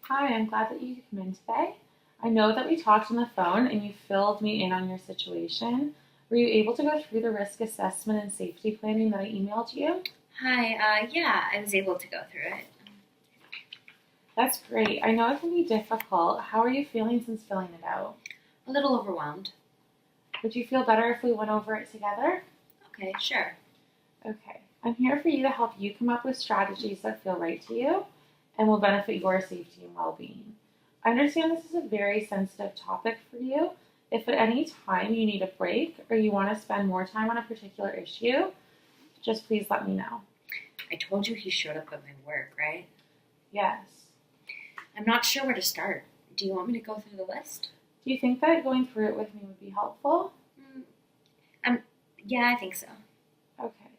Hi, I'm glad that you could come in today. I know that we talked on the phone and you filled me in on your situation. Were you able to go through the risk assessment and safety planning that I emailed you? Hi, yeah, I was able to go through it. That's great. I know it can be difficult. How are you feeling since filling it out? A little overwhelmed. Would you feel better if we went over it together? Okay, sure. Okay. I'm here for you to help you come up with strategies that feel right to you and will benefit your safety and well being. I understand this is a very sensitive topic for you. If at any time you need a break or you want to spend more time on a particular issue, just please let me know. I told you he showed up at my work, right? Yes. I'm not sure where to start. Do you want me to go through the list? Do you think that going through it with me would be helpful? Mm, um, yeah, I think so. Okay.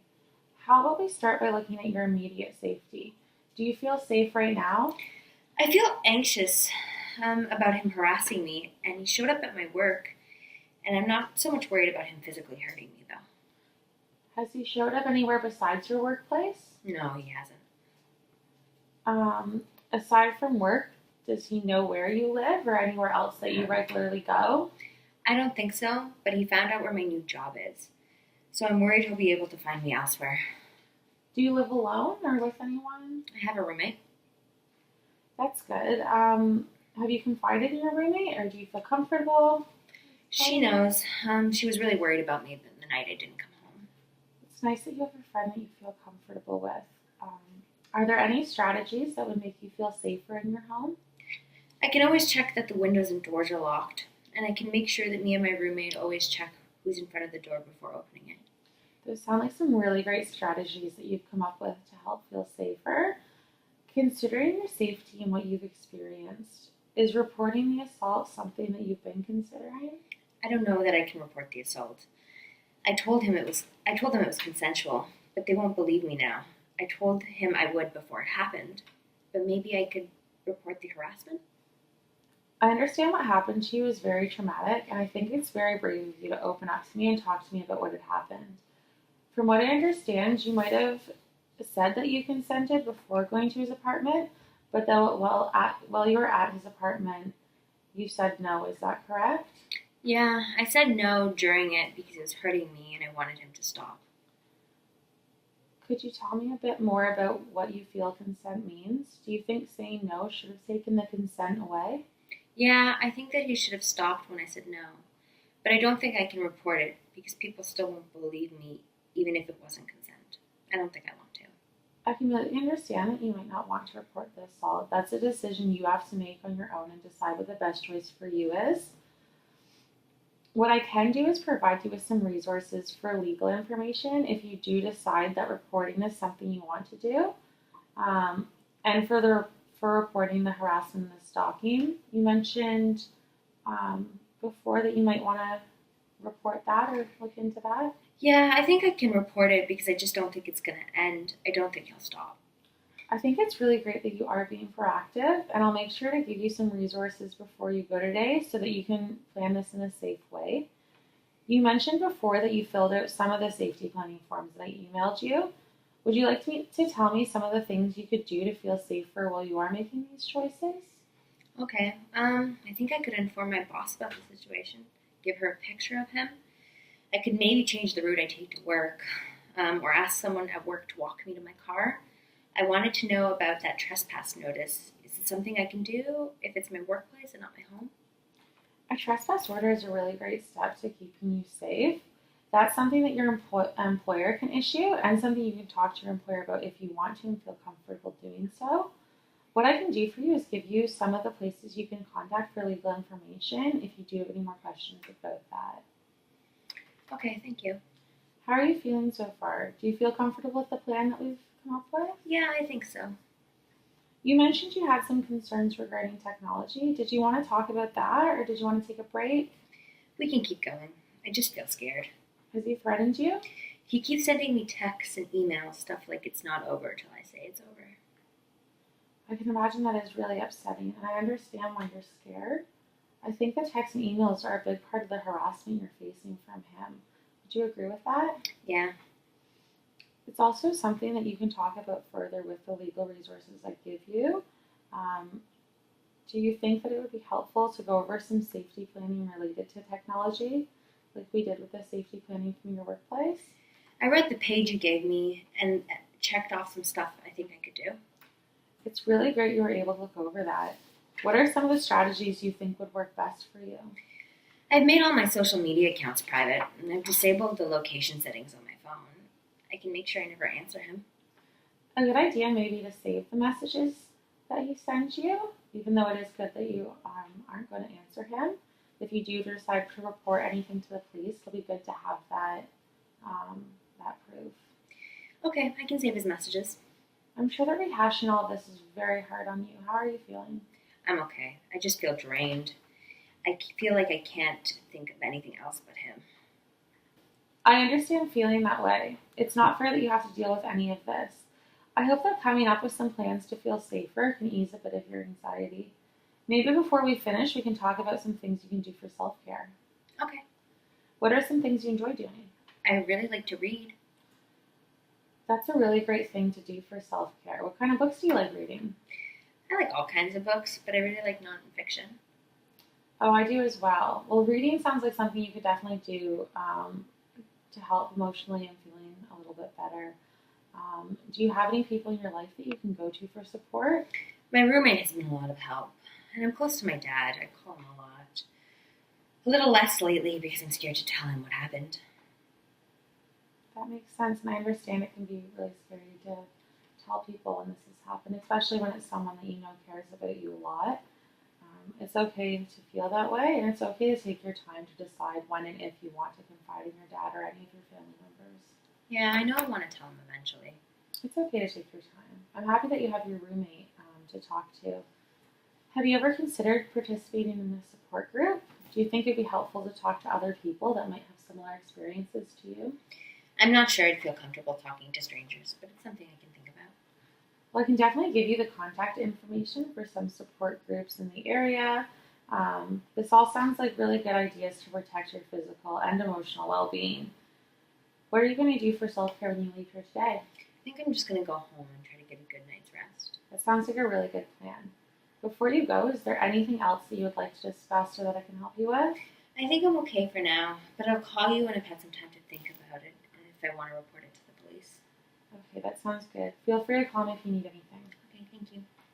How about we start by looking at your immediate safety? Do you feel safe right now? I feel anxious about him harassing me, and he showed up at my work, and I'm not so much worried about him physically hurting me, though. Has he showed up anywhere besides your workplace? No, he hasn't. Aside from work, does he know where you live or anywhere else that you regularly go? I don't think so, but he found out where my new job is, so I'm worried he'll be able to find me elsewhere. Do you live alone or with anyone? I have a roommate. That's good. Have you confided in your roommate or do you feel comfortable? She knows. She was really worried about me the night I didn't come home. It's nice that you have a friend that you feel comfortable with. Are there any strategies that would make you feel safer in your home? I can always check that the windows and doors are locked, and I can make sure that me and my roommate always check who's in front of the door before opening it. Those sound like some really great strategies that you've come up with to help feel safer. Considering your safety and what you've experienced, is reporting the assault something that you've been considering? I don't know that I can report the assault. I told them it was consensual, but they won't believe me now. I told him I would before it happened, but maybe I could report the harassment? I understand what happened to you is very traumatic, and I think it's very brave of you to open up to me and talk to me about what had happened. From what I understand, you might have said that you consented before going to his apartment, but though while you were at his apartment, you said no. Is that correct? Yeah, I said no during it because it was hurting me and I wanted him to stop. Could you tell me a bit more about what you feel consent means? Do you think saying no should have taken the consent away? Yeah, I think that he should have stopped when I said no. But I don't think I can report it because people still won't believe me even if it wasn't consent. I don't think I want to. I completely understand that you might not want to report the assault. That's a decision you have to make on your own and decide what the best choice for you is. What I can do is provide you with some resources for legal information if you do decide that reporting is something you want to do. Um, and for reporting the harassment and the stalking, you mentioned before that you might want to report that or look into that. Yeah, I think I can report it because I just don't think it's going to end. I don't think he'll stop. I think it's really great that you are being proactive, and I'll make sure to give you some resources before you go today so that you can plan this in a safe way. You mentioned before that you filled out some of the safety planning forms that I emailed you. Would you like to tell me some of the things you could do to feel safer while you are making these choices? Okay, I think I could inform my boss about the situation, give her a picture of him. I could maybe change the route I take to work, or ask someone at work to walk me to my car. I wanted to know about that trespass notice. Is it something I can do if it's my workplace and not my home? A trespass order is a really great step to keeping you safe. That's something that your employer can issue and something you can talk to your employer about if you want to and feel comfortable doing so. What I can do for you is give you some of the places you can contact for legal information if you do have any more questions about that. Okay, thank you. How are you feeling so far? Do you feel comfortable with the plan that we've come up with? Yeah, I think so. You mentioned you had some concerns regarding technology. Did you want to talk about that or did you want to take a break? We can keep going. I just feel scared. Has he threatened you? He keeps sending me texts and emails, stuff like it's not over till I say it's over. I can imagine that is really upsetting, and I understand why you're scared. I think the texts and emails are a big part of the harassment you're facing from him. Would you agree with that? Yeah. It's also something that you can talk about further with the legal resources I give you. Um, Do you think that it would be helpful to go over some safety planning related to technology, like we did with the safety planning from your workplace? I read the page you gave me and checked off some stuff I think I could do. It's really great you were able to look over that. What are some of the strategies you think would work best for you? I've made all my social media accounts private, and I've disabled the location settings on my phone. I can make sure I never answer him. A good idea may be to save the messages that he sends you, even though it is good that you aren't going to answer him. If you do decide to report anything to the police, it'll be good to have that proof. Okay, I can save his messages. I'm sure that rehashing all of this is very hard on you. How are you feeling? I'm okay. I just feel drained. I feel like I can't think of anything else but him. I understand feeling that way. It's not fair that you have to deal with any of this. I hope that coming up with some plans to feel safer can ease a bit of your anxiety. Maybe before we finish, we can talk about some things you can do for self-care. Okay. What are some things you enjoy doing? I really like to read. That's a really great thing to do for self-care. What kind of books do you like reading? I like all kinds of books, but I really like nonfiction. Oh, I do as well. Well, reading sounds like something you could definitely do to help emotionally and feeling a little bit better. Do you have any people in your life that you can go to for support? My roommate has been a lot of help, and I'm close to my dad. I call him a lot. A little less lately because I'm scared to tell him what happened. That makes sense, and I understand it can be really scary to tell people when this has happened, especially when it's someone that you know cares about you a lot. It's okay to feel that way, and it's okay to take your time to decide when and if you want to confide in your dad or any of your family members. Yeah, I know I want to tell him eventually. It's okay to take your time. I'm happy that you have your roommate to talk to. Have you ever considered participating in a support group? Do you think it'd be helpful to talk to other people that might have similar experiences to you? I'm not sure I'd feel comfortable talking to strangers, but it's something I can think about. Well, I can definitely give you the contact information for some support groups in the area. This all sounds like really good ideas to protect your physical and emotional well-being. What are you going to do for self-care when you leave here today? I think I'm just going to go home and try to get a good night's rest. That sounds like a really good plan. Before you go, is there anything else that you would like to discuss or that I can help you with? I think I'm okay for now, but I'll call you when I've had some time to think about it and if I want to report it to the police. Okay, that sounds good. Feel free to call me if you need anything. Okay, thank you.